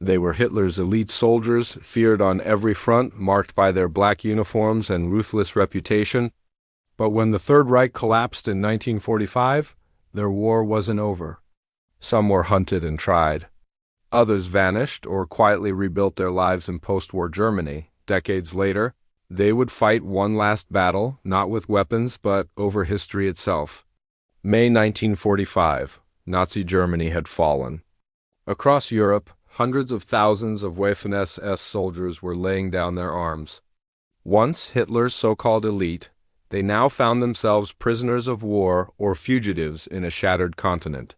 They were Hitler's elite soldiers, feared on every front, marked by their black uniforms and ruthless reputation. But when the Third Reich collapsed in 1945, their war wasn't over. Some were hunted and tried. Others vanished or quietly rebuilt their lives in post-war Germany. Decades later, they would fight one last battle, not with weapons, but over history itself. May 1945, Nazi Germany had fallen. Across Europe, hundreds of thousands of Waffen-SS soldiers were laying down their arms. Once Hitler's so-called elite, they now found themselves prisoners of war or fugitives in a shattered continent.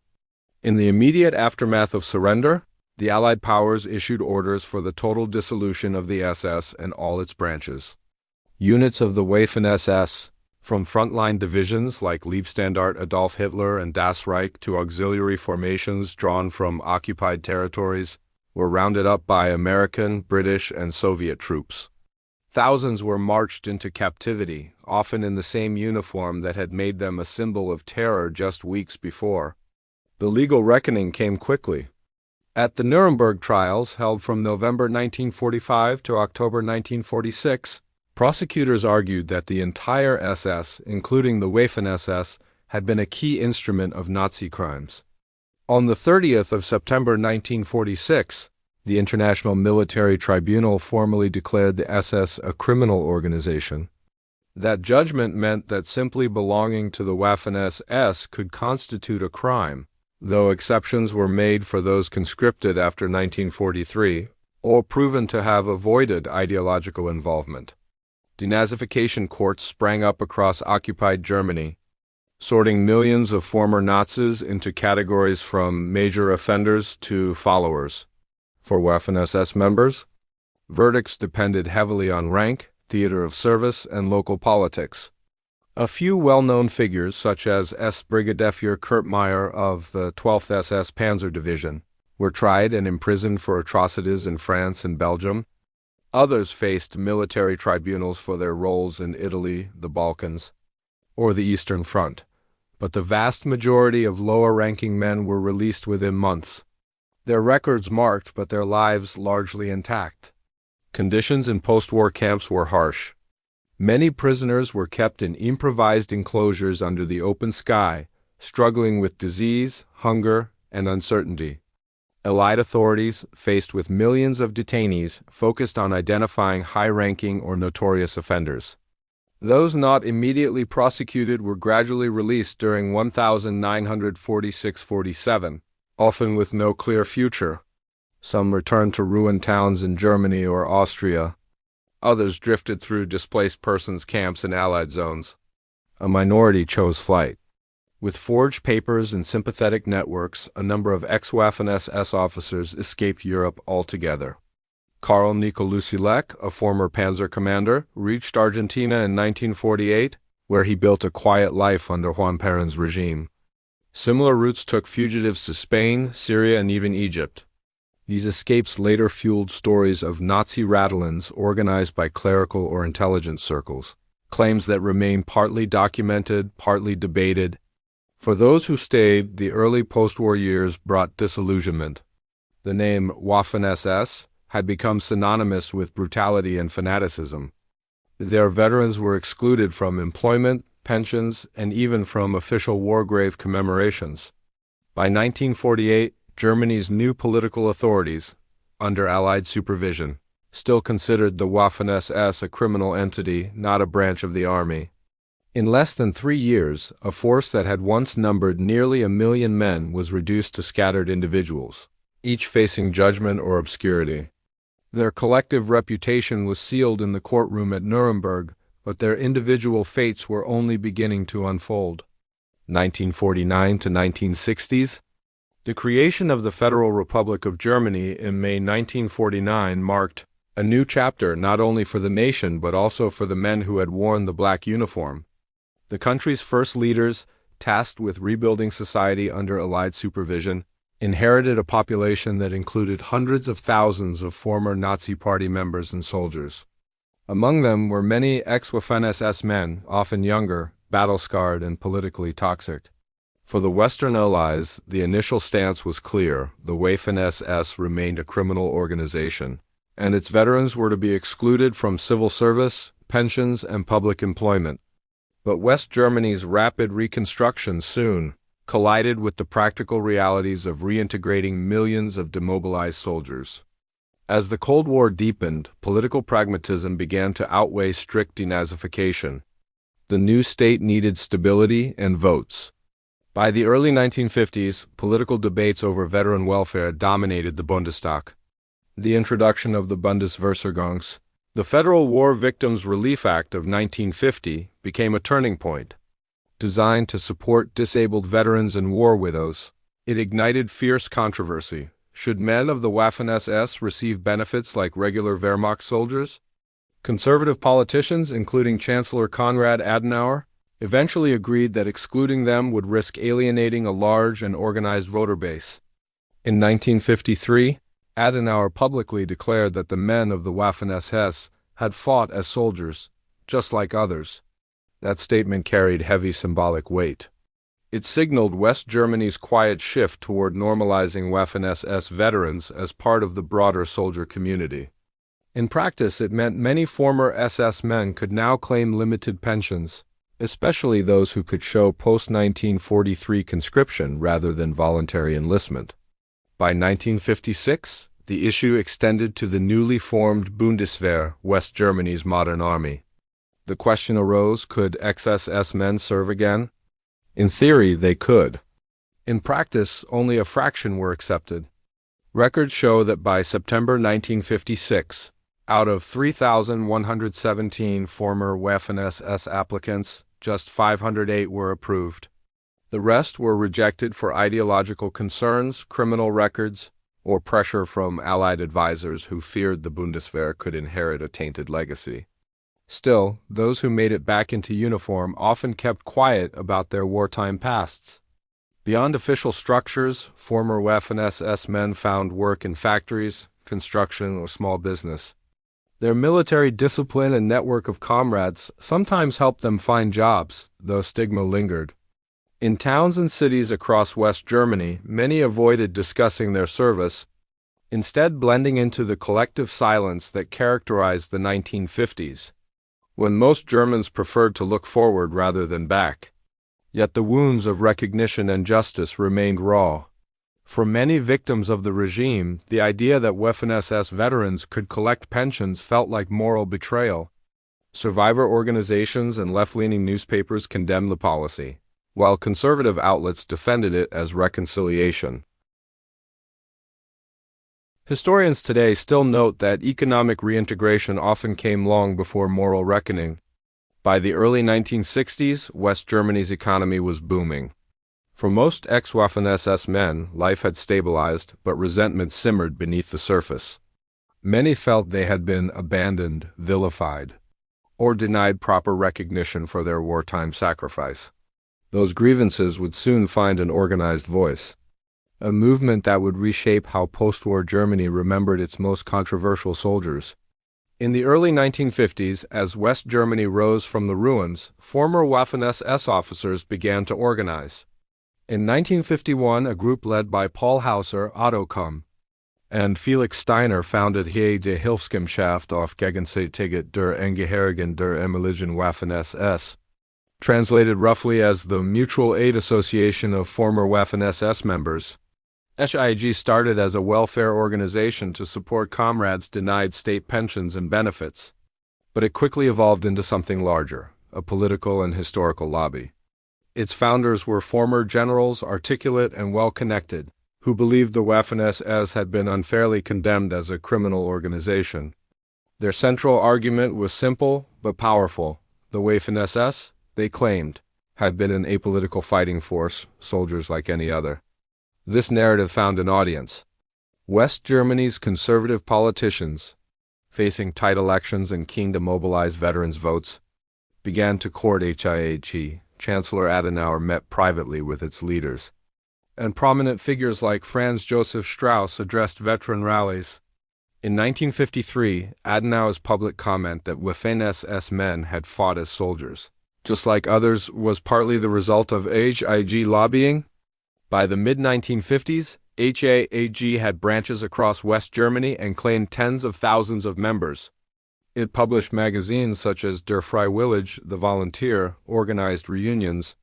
In the immediate aftermath of surrender, the Allied powers issued orders for the total dissolution of the SS and all its branches. Units of the Waffen-SS, from frontline divisions like Leibstandarte Adolf Hitler and Das Reich to auxiliary formations drawn from occupied territories, were rounded up by American, British, and Soviet troops. Thousands were marched into captivity, often in the same uniform that had made them a symbol of terror just weeks before. The legal reckoning came quickly. At the Nuremberg trials, held from November 1945 to October 1946, prosecutors argued that the entire SS, including the Waffen-SS, had been a key instrument of Nazi crimes. On the 30th of September 1946, the International Military Tribunal formally declared the SS a criminal organization. That judgment meant that simply belonging to the Waffen-SS could constitute a crime, though exceptions were made for those conscripted after 1943 or proven to have avoided ideological involvement. Denazification courts sprang up across occupied Germany, sorting millions of former Nazis into categories from major offenders to followers. For Waffen-SS members, verdicts depended heavily on rank, theater of service, and local politics. A few well-known figures, such as S-Brigadier Kurt Meyer of the 12th SS Panzer Division, were tried and imprisoned for atrocities in France and Belgium. Others faced military tribunals for their roles in Italy, the Balkans, or the Eastern Front, but the vast majority of lower-ranking men were released within months. Their records marked, but their lives largely intact. Conditions in post-war camps were harsh. Many prisoners were kept in improvised enclosures under the open sky, struggling with disease, hunger, and uncertainty. Allied authorities, faced with millions of detainees, focused on identifying high-ranking or notorious offenders. Those not immediately prosecuted were gradually released during 1946–47, often with no clear future. Some returned to ruined towns in Germany or Austria. Others drifted through displaced persons camps in Allied zones. A minority chose flight. With forged papers and sympathetic networks, a number of ex-Waffen-SS officers escaped Europe altogether. Karl Nikolausilek, a former panzer commander, reached Argentina in 1948, where he built a quiet life under Juan Perón's regime. Similar routes took fugitives to Spain, Syria, and even Egypt. These escapes later fueled stories of Nazi rattlins organized by clerical or intelligence circles, claims that remain partly documented, partly debated. For those who stayed, the early post-war years brought disillusionment. The name Waffen-SS had become synonymous with brutality and fanaticism. Their veterans were excluded from employment, pensions, and even from official war grave commemorations. By 1948, Germany's new political authorities, under Allied supervision, still considered the Waffen-SS a criminal entity, not a branch of the army. In less than 3 years, a force that had once numbered nearly 1 million men was reduced to scattered individuals, each facing judgment or obscurity. Their collective reputation was sealed in the courtroom at Nuremberg, but their individual fates were only beginning to unfold. 1949 to 1960s. The creation of the Federal Republic of Germany in May 1949 marked a new chapter not only for the nation but also for the men who had worn the black uniform. The country's first leaders, tasked with rebuilding society under Allied supervision, inherited a population that included hundreds of thousands of former Nazi Party members and soldiers. Among them were many ex-Waffen-SS men, often younger, battle-scarred, and politically toxic. For the Western Allies, the initial stance was clear: the Waffen-SS remained a criminal organization, and its veterans were to be excluded from civil service, pensions, and public employment. But West Germany's rapid reconstruction soon collided with the practical realities of reintegrating millions of demobilized soldiers. As the Cold War deepened, political pragmatism began to outweigh strict denazification. The new state needed stability and votes. By the early 1950s, political debates over veteran welfare dominated the Bundestag. The introduction of the Bundeswehrversorgungs, the Federal War Victims Relief Act of 1950, became a turning point. Designed to support disabled veterans and war widows, it ignited fierce controversy. Should men of the Waffen-SS receive benefits like regular Wehrmacht soldiers? Conservative politicians, including Chancellor Konrad Adenauer, eventually agreed that excluding them would risk alienating a large and organized voter base. In 1953, Adenauer publicly declared that the men of the Waffen-SS had fought as soldiers, just like others. That statement carried heavy symbolic weight. It signaled West Germany's quiet shift toward normalizing Waffen-SS veterans as part of the broader soldier community. In practice, it meant many former SS men could now claim limited pensions, especially those who could show post-1943 conscription rather than voluntary enlistment. By 1956, the issue extended to the newly formed Bundeswehr, West Germany's modern army. The question arose: could ex-SS men serve again? In theory, they could. In practice, only a fraction were accepted. Records show that by September 1956, out of 3,117 former Waffen-SS applicants, just 508 were approved. The rest were rejected for ideological concerns, criminal records, or pressure from Allied advisors who feared the Bundeswehr could inherit a tainted legacy. Still, those who made it back into uniform often kept quiet about their wartime pasts. Beyond official structures, former Waffen-SS men found work in factories, construction, or small business. Their military discipline and network of comrades sometimes helped them find jobs, though stigma lingered. In towns and cities across West Germany, many avoided discussing their service, instead blending into the collective silence that characterized the 1950s, when most Germans preferred to look forward rather than back. Yet the wounds of recognition and justice remained raw. For many victims of the regime, the idea that Waffen-SS veterans could collect pensions felt like moral betrayal. Survivor organizations and left-leaning newspapers condemned the policy, while conservative outlets defended it as reconciliation. Historians today still note that economic reintegration often came long before moral reckoning. By the early 1960s, West Germany's economy was booming. For most ex-Waffen-SS men, life had stabilized, but resentment simmered beneath the surface. Many felt they had been abandoned, vilified, or denied proper recognition for their wartime sacrifice. Those grievances would soon find an organized voice, a movement that would reshape how post-war Germany remembered its most controversial soldiers. In the early 1950s, as West Germany rose from the ruins, former Waffen-SS officers began to organize. In 1951, a group led by Paul Hauser, Otto Kumm, and Felix Steiner founded He die Hilfsgemeinschaft auf Gegenseitige der Angehörigen der ehemaligen Waffen-SS, translated roughly as the Mutual Aid Association of Former Waffen-SS Members. HIG started as a welfare organization to support comrades denied state pensions and benefits, but it quickly evolved into something larger, a political and historical lobby. Its founders were former generals, articulate and well-connected, who believed the Waffen-SS had been unfairly condemned as a criminal organization. Their central argument was simple but powerful. The Waffen-SS, they claimed, had been an apolitical fighting force, soldiers like any other. This narrative found an audience. West Germany's conservative politicians, facing tight elections and keen to mobilize veterans' votes, began to court HIG. Chancellor Adenauer met privately with its leaders, and prominent figures like Franz Josef Strauss addressed veteran rallies. In 1953, Adenauer's public comment that Waffen-SS men had fought as soldiers just like others, was partly the result of HIG lobbying. By the mid-1950s, HIAG had branches across West Germany and claimed tens of thousands of members. It published magazines such as Der Freiwillige, The Volunteer, organized reunions,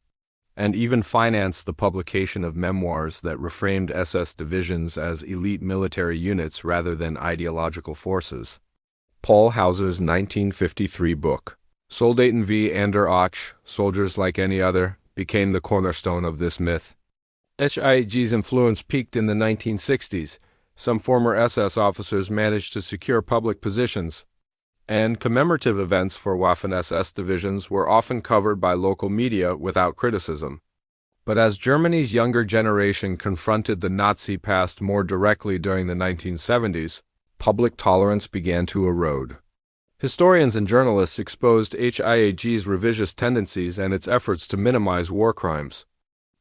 and even financed the publication of memoirs that reframed SS divisions as elite military units rather than ideological forces. Paul Hauser's 1953 book, Soldaten wie andere auch, Soldiers Like Any Other, became the cornerstone of this myth. HIAG's influence peaked in the 1960s. Some former SS officers managed to secure public positions, and commemorative events for Waffen-SS divisions were often covered by local media without criticism. But as Germany's younger generation confronted the Nazi past more directly during the 1970s, public tolerance began to erode. Historians and journalists exposed HIAG's revisionist tendencies and its efforts to minimize war crimes.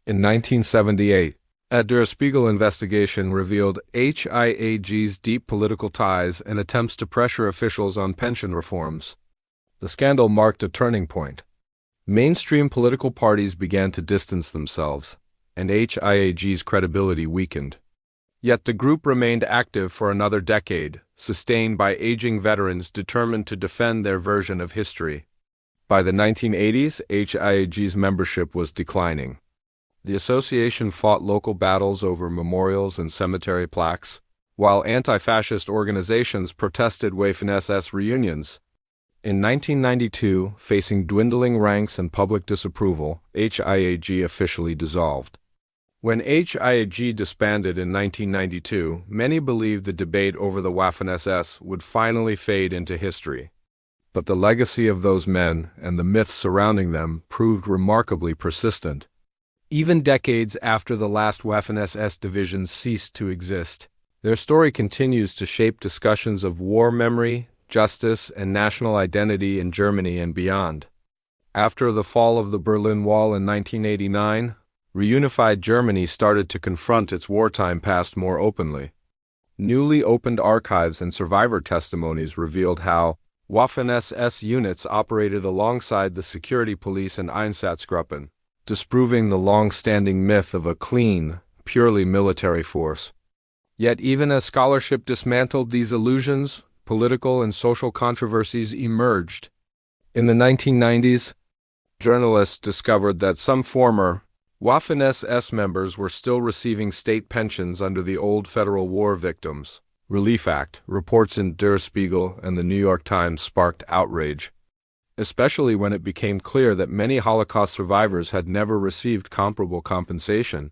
In 1978, a Der Spiegel investigation revealed HIAG's deep political ties and attempts to pressure officials on pension reforms. The scandal marked a turning point. Mainstream political parties began to distance themselves, and HIAG's credibility weakened. Yet the group remained active for another decade, sustained by aging veterans determined to defend their version of history. By the 1980s, HIAG's membership was declining. The association fought local battles over memorials and cemetery plaques, while anti-fascist organizations protested Waffen-SS reunions. In 1992, facing dwindling ranks and public disapproval, HIAG officially dissolved. When HIAG disbanded in 1992, many believed the debate over the Waffen-SS would finally fade into history. But the legacy of those men and the myths surrounding them proved remarkably persistent. Even decades after the last Waffen-SS divisions ceased to exist, their story continues to shape discussions of war memory, justice, and national identity in Germany and beyond. After the fall of the Berlin Wall in 1989, reunified Germany started to confront its wartime past more openly. Newly opened archives and survivor testimonies revealed how Waffen-SS units operated alongside the security police and Einsatzgruppen, disproving the long-standing myth of a clean, purely military force. Yet even as scholarship dismantled these illusions, political and social controversies emerged. In the 1990s, journalists discovered that some former Waffen-SS members were still receiving state pensions under the old Federal War Victims Relief Act. Reports in Der Spiegel and the New York Times sparked outrage, especially when it became clear that many Holocaust survivors had never received comparable compensation.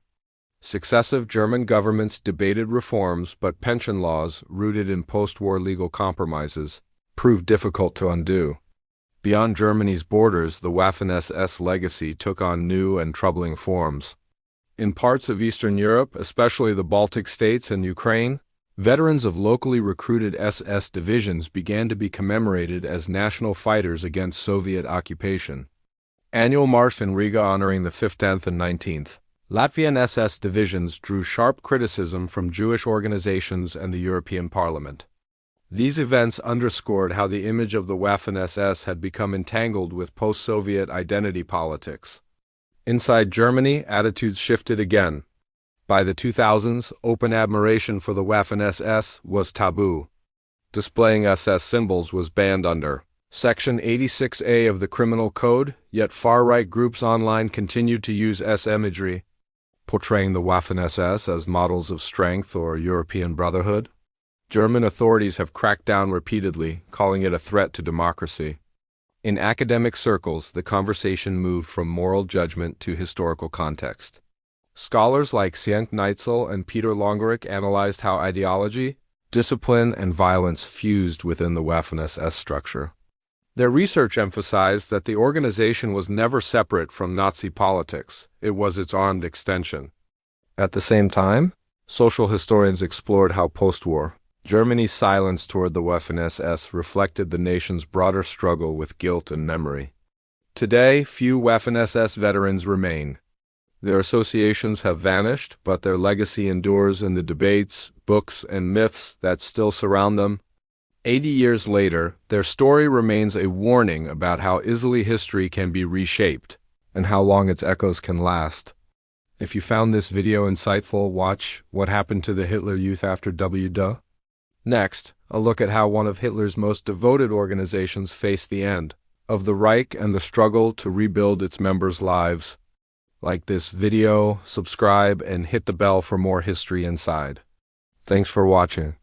Successive German governments debated reforms, but pension laws, rooted in post-war legal compromises, proved difficult to undo. Beyond Germany's borders, the Waffen-SS legacy took on new and troubling forms. In parts of Eastern Europe, especially the Baltic states and Ukraine, veterans of locally recruited SS divisions began to be commemorated as national fighters against Soviet occupation. Annual march in Riga honoring the 5th, 10th, and 19th Latvian SS divisions drew sharp criticism from Jewish organizations and the European Parliament. These events underscored how the image of the Waffen-SS had become entangled with post-Soviet identity politics. Inside Germany, attitudes shifted again. By the 2000s, open admiration for the Waffen-SS was taboo. Displaying SS symbols was banned under Section 86A of the Criminal Code, yet far-right groups online continued to use S imagery, portraying the Waffen-SS as models of strength or European brotherhood. German authorities have cracked down repeatedly, calling it a threat to democracy. In academic circles, the conversation moved from moral judgment to historical context. Scholars like Sjenk Neitzel and Peter Longerich analyzed how ideology, discipline, and violence fused within the Waffen-SS structure. Their research emphasized that the organization was never separate from Nazi politics; it was its armed extension. At the same time, social historians explored how post-war Germany's silence toward the Waffen-SS reflected the nation's broader struggle with guilt and memory. Today, few Waffen-SS veterans remain. Their associations have vanished, but their legacy endures in the debates, books, and myths that still surround them. 80 years later, their story remains a warning about how easily history can be reshaped and how long its echoes can last. If you found this video insightful, watch What Happened to the Hitler Youth After W. Next, a look at how one of Hitler's most devoted organizations faced the end of the Reich and the struggle to rebuild its members' lives. Like this video, subscribe, and hit the bell for more history inside. Thanks for watching.